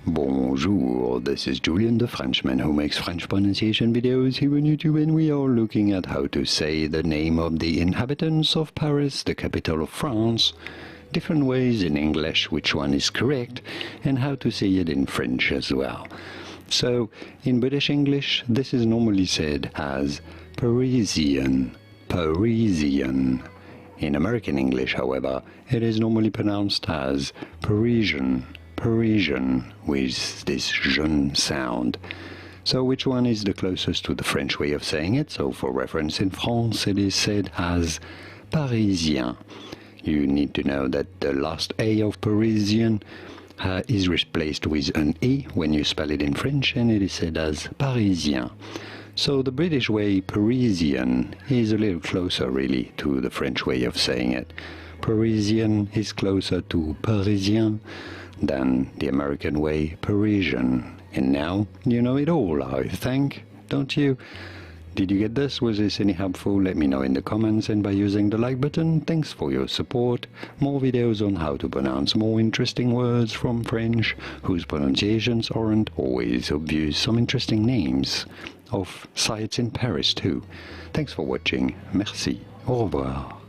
Bonjour, this is Julien the Frenchman who makes French pronunciation videos here on YouTube, and we are looking at how to say the name of the inhabitants of Paris, the capital of France, different ways in English which one is correct, and how to say it in French as well. So, in British English, this is normally said as Parisian, Parisian. In American English, however, it is normally pronounced as Parisian, Parisian, with this jeune sound. So which one is the closest to the French way of saying it? So for reference, in France it is said as Parisien. You need to know that the last A of Parisian is replaced with an E when you spell it in French, and it is said as Parisien. So the British way, Parisian, is a little closer really to the French way of saying it. Parisian is closer to Parisien than the American way, Parisian. And now you know it all, I think, don't you? Did you get this? Was this any helpful? Let me know in the comments and by using the like button. Thanks for your support. More videos on how to pronounce more interesting words from French, whose pronunciations aren't always obvious. Some interesting names of sites in Paris too. Thanks for watching. Merci. Au revoir.